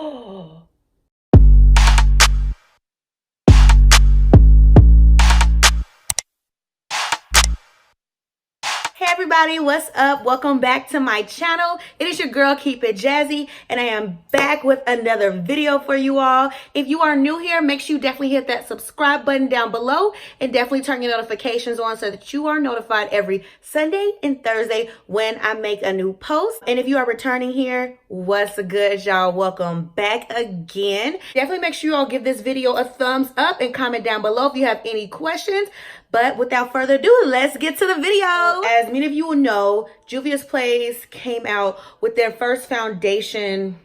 Hey everybody, what's up? Welcome back to my channel. It is your girl, Keep It Jazzy, and I am back with another video for you all. If you are new here, make sure you definitely hit that subscribe button down below and definitely turn your notifications on so that you are notified every Sunday and Thursday when I make a new post. And if you are returning here, what's good, y'all? Welcome back again. Definitely make sure you all give this video a thumbs up and comment down below if you have any questions. But without further ado, let's get to the video. As many of you will know, JUVIA'S came out with their first foundation,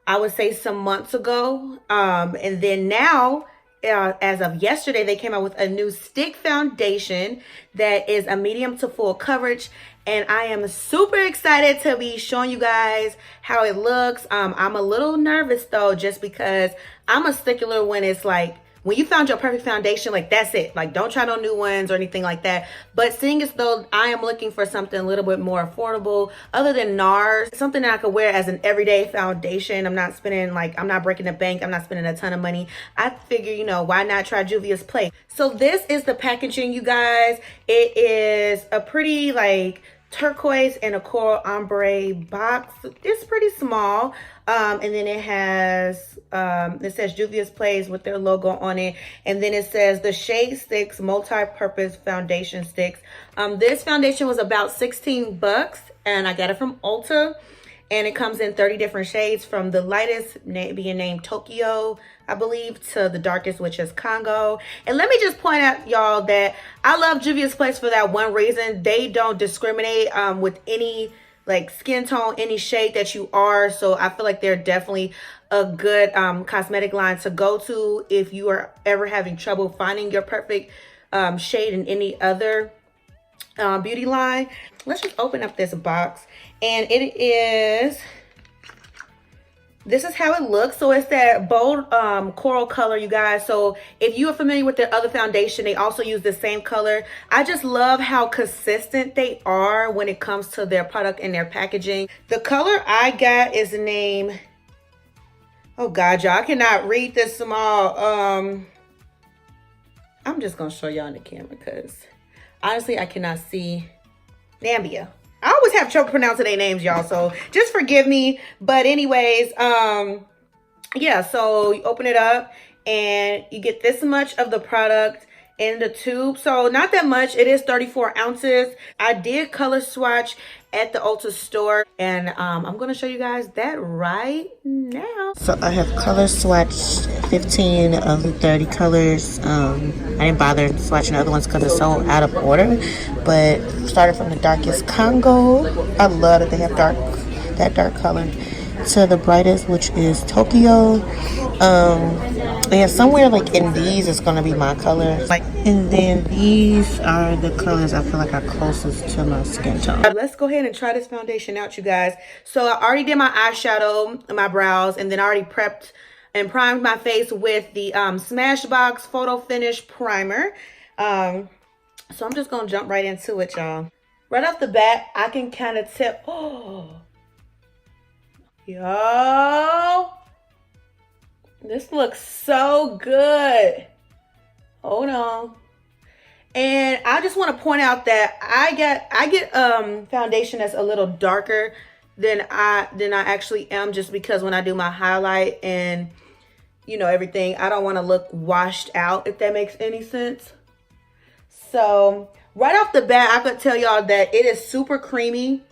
I would say some months ago. And then now, as of yesterday, they came out with a new stick foundation that is a medium to full coverage. And I am super excited to be showing you guys how it looks. I'm a little nervous though, just because I'm a stickler when it's like, when you found your perfect foundation, like that's it. Like don't try no new ones or anything like that. But seeing as though I am looking for something a little bit more affordable, other than NARS, something that I could wear as an everyday foundation. I'm not spending I'm not breaking the bank. I'm not spending a ton of money. I figure, you know, why not try JUVIA'S Place? So this is the packaging, you guys. It is a pretty turquoise and a coral ombre box. It's pretty small. And then it has, it says JUVIA'S Place with their logo on it. And then it says the Shade Sticks Multi-Purpose Foundation Sticks. This foundation was about 16 bucks and I got it from Ulta. And it comes in 30 different shades, from the lightest being named Tokyo, I believe, to the darkest, which is Congo. And let me just point out, y'all, that I love JUVIA'S Place for that one reason. They don't discriminate with any skin tone, any shade that you are. So I feel like they're definitely a good cosmetic line to go to if you are ever having trouble finding your perfect shade in any other beauty line. Let's just open up this box. And it is, this is how it looks. So it's that bold coral color, you guys. So if you are familiar with their other foundation, they also use the same color. I just love how consistent they are when it comes to their product and their packaging. The color I got is named, oh God, y'all, I cannot read this small. I'm just gonna show y'all on the camera because honestly, I cannot see. Nambia. I always have trouble pronouncing their names, y'all, so just forgive me. But anyways, yeah, so you open it up and you get this much of the product in the tube. So not that much. It is 34 ounces. I did color swatch at the Ulta store, and I'm gonna show you guys that right now. So I have color swatched 15 of the 30 colors. I didn't bother swatching the other ones because it's so out of order, but started from the darkest Congo. I love that they have that dark color, to the brightest, which is Tokyo. And somewhere in these is gonna be my color. And then these are the colors I feel like are closest to my skin tone. Let's go ahead and try this foundation out, you guys. So I already did my eyeshadow, my brows, and then I already prepped and primed my face with the Smashbox Photo Finish Primer. So I'm just gonna jump right into it, y'all. Right off the bat, I can kind of tell, oh, yo, this looks so good. Hold on. And I just want to point out that I get foundation that's a little darker than I actually am, just because when I do my highlight and you know everything, I don't want to look washed out, if that makes any sense. So right off the bat, I could tell y'all that it is super creamy.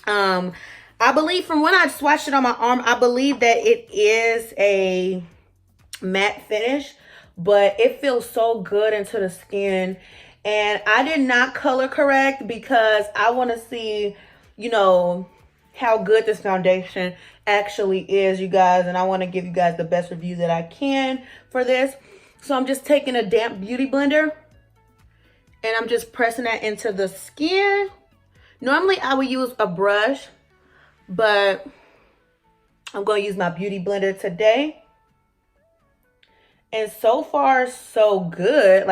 I believe from when I swatched it on my arm, I believe that it is a matte finish, but it feels so good into the skin. And I did not color correct because I want to see, you know, how good this foundation actually is, you guys. And I want to give you guys the best review that I can for this. So I'm just taking a damp beauty blender and I'm just pressing that into the skin. Normally I would use a brush, but I'm going to use my beauty blender today. And so far, so good.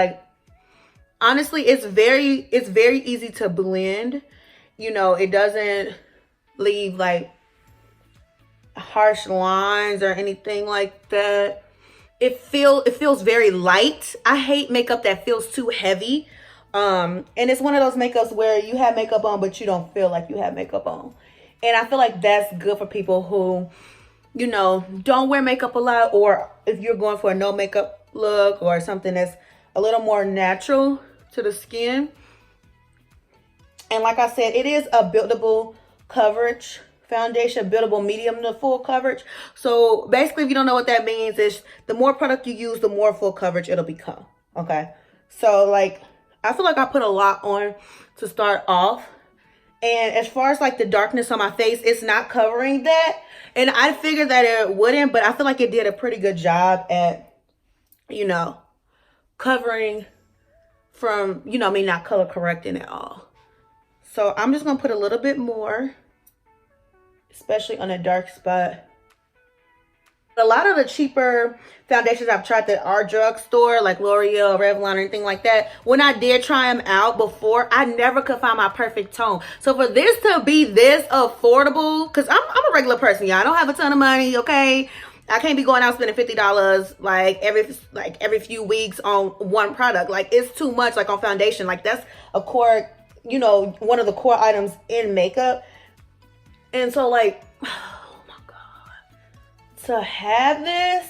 Honestly, it's very easy to blend. You know, it doesn't leave harsh lines or anything like that. It feels very light. I hate makeup that feels too heavy. And it's one of those makeups where you have makeup on, but you don't feel like you have makeup on. And I feel like that's good for people who, you know, don't wear makeup a lot, or if you're going for a no makeup look or something that's a little more natural to the skin. And like I said, it is a buildable coverage foundation, buildable medium to full coverage. So basically, if you don't know what that means, is the more product you use, the more full coverage it'll become. Okay. So like, I feel like I put a lot on to start off. And as far as like the darkness on my face, it's not covering that. And I figured that it wouldn't, but I feel like it did a pretty good job at, you know, covering from, you know, me not color correcting at all. So I'm just going to put a little bit more, especially on a dark spot. A lot of the cheaper foundations I've tried that are drugstore, like L'Oreal, Revlon, or anything like that, when I did try them out before, I never could find my perfect tone. So for this to be this affordable, because I'm a regular person, y'all. I don't have a ton of money, okay? I can't be going out spending $50 like every few weeks on one product. Like, it's too much, like on foundation. Like, that's a core, you know, one of the core items in makeup. And so like, to have this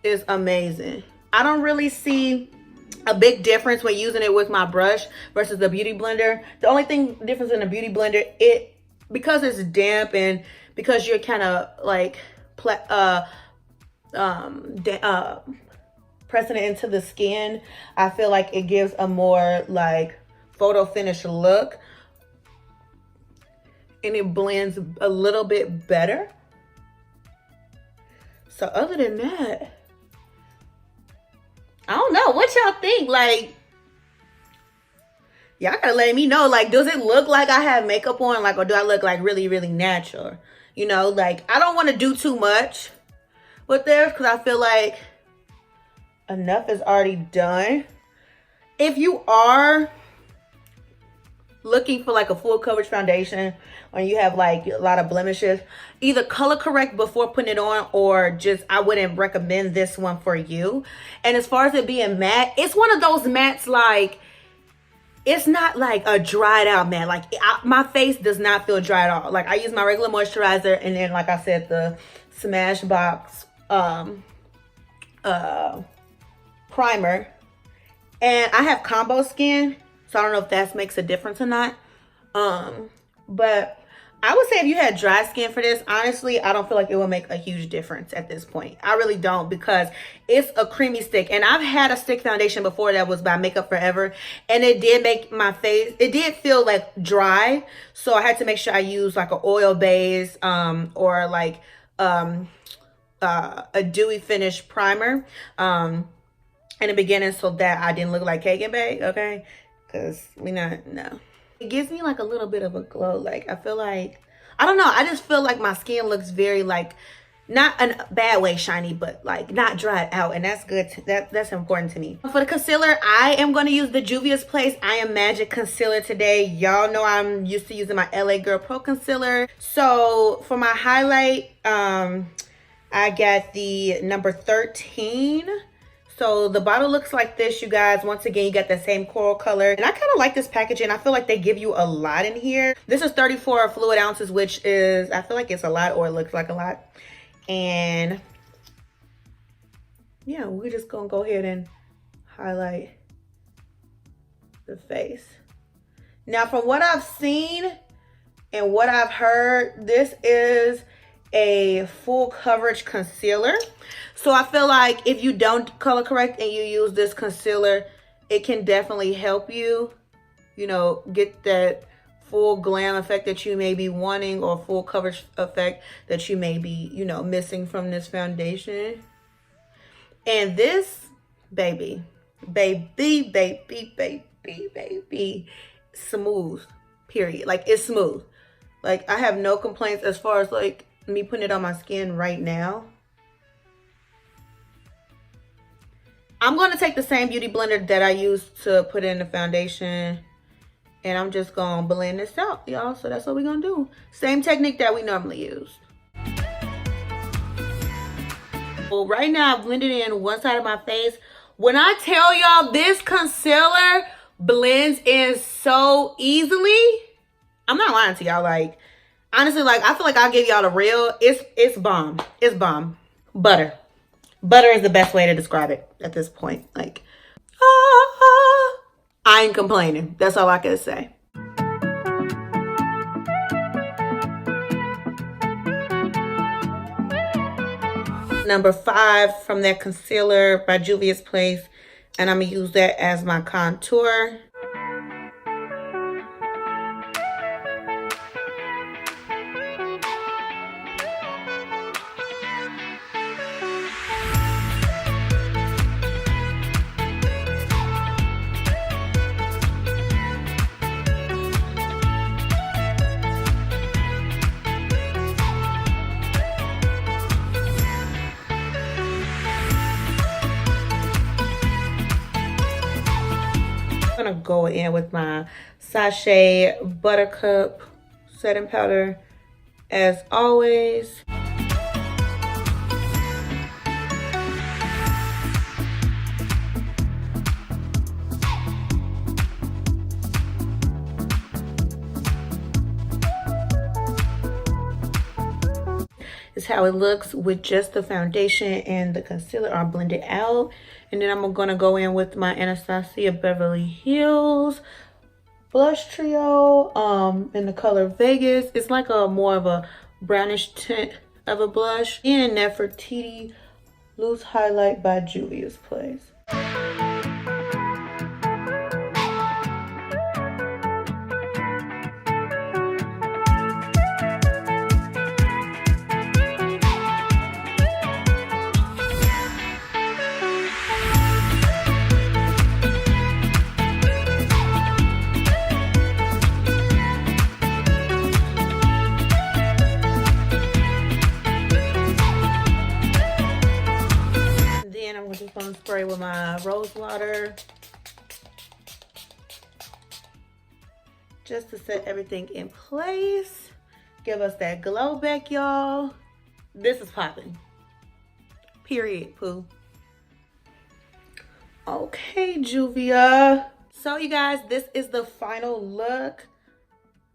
is amazing. I don't really see a big difference when using it with my brush versus the beauty blender. The only difference in the beauty blender, because it's damp and because you're kind of like pressing it into the skin, I feel like it gives a more like photo finish look, and it blends a little bit better. So other than that, I don't know. What y'all think? Like, y'all gotta let me know. Like, does it look like I have makeup on? Like, or do I look like really, really natural? You know, like, I don't want to do too much with this because I feel like enough is already done. If you are looking for like a full coverage foundation, or you have like a lot of blemishes, either color correct before putting it on, or just, I wouldn't recommend this one for you. And as far as it being matte, it's one of those mattes, like, it's not like a dried out matte. Like, my face does not feel dry at all. Like, I use my regular moisturizer, and then, like I said, the Smashbox primer. And I have combo skin, so I don't know if that makes a difference or not. But I would say if you had dry skin for this, honestly, I don't feel like it will make a huge difference at this point. I really don't, because it's a creamy stick. And I've had a stick foundation before that was by Makeup Forever, and it did make my face, it did feel like dry. So I had to make sure I use like an oil base or like a dewy finish primer in the beginning, so that I didn't look like cake and bake, okay? Because no. It gives me like a little bit of a glow. Like, I feel like, I don't know, I just feel like my skin looks very like, not in a bad way shiny, but like not dried out, and that's good. That's important to me. For the concealer, I am going to use the JUVIA'S Place I Am Magic concealer today. Y'all know I'm used to using my LA Girl Pro concealer. So for my highlight, I got the number 13. So the bottle looks like this, you guys. Once again, you got the same coral color. And I kind of like this packaging. I feel like they give you a lot in here. This is 34 fluid ounces, which is, I feel like it's a lot, or it looks like a lot. And yeah, we're just gonna go ahead and highlight the face. Now, from what I've seen and what I've heard, this is a full coverage concealer. So I feel like if you don't color correct and you use this concealer, it can definitely help you, you know, get that full glam effect that you may be wanting, or full coverage effect that you may be, you know, missing from this foundation. And this, baby, smooth, period. Like, it's smooth. Like, I have no complaints as far as like me putting it on my skin right now. I'm going to take the same beauty blender that I used to put in the foundation, and I'm just going to blend this out, y'all. So that's what we're going to do. Same technique that we normally use. Well, right now I've blended in one side of my face. When I tell y'all this concealer blends in so easily, I'm not lying to y'all. Like, honestly, like, I feel like I'll give y'all the real. It's bomb. It's bomb. Butter. Butter is the best way to describe it at this point. Like, I ain't complaining. That's all I can say. Number 5 from that concealer by Juvia's Place, and I'm gonna use that as my contour. I'm gonna go in with my Sachet Buttercup setting powder as always. Is how it looks with just the foundation and the concealer are blended out. And then I'm gonna go in with my Anastasia Beverly Hills blush trio in the color Vegas. It's like a more of a brownish tint of a blush. And Nefertitti Loose Highlight by Juvia's Place. I'm just gonna spray with my rose water just to set everything in place. Give us that glow back, y'all. This is popping. Period, poo. Okay, Juvia. So you guys, this is the final look.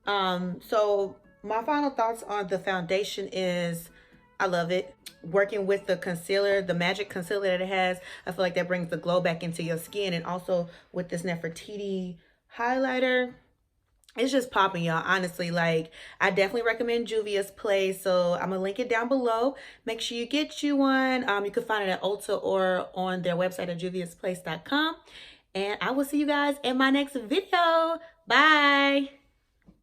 So my final thoughts on the foundation is I love it. Working with the concealer, the magic concealer that it has, I feel like that brings the glow back into your skin. And also with this Nefertiti highlighter, it's just popping, y'all. Honestly, like, I definitely recommend Juvia's Place. So I'm gonna link it down below. Make sure you get you one. You can find it at Ulta or on their website at juviasplace.com. And I will see you guys in my next video. Bye.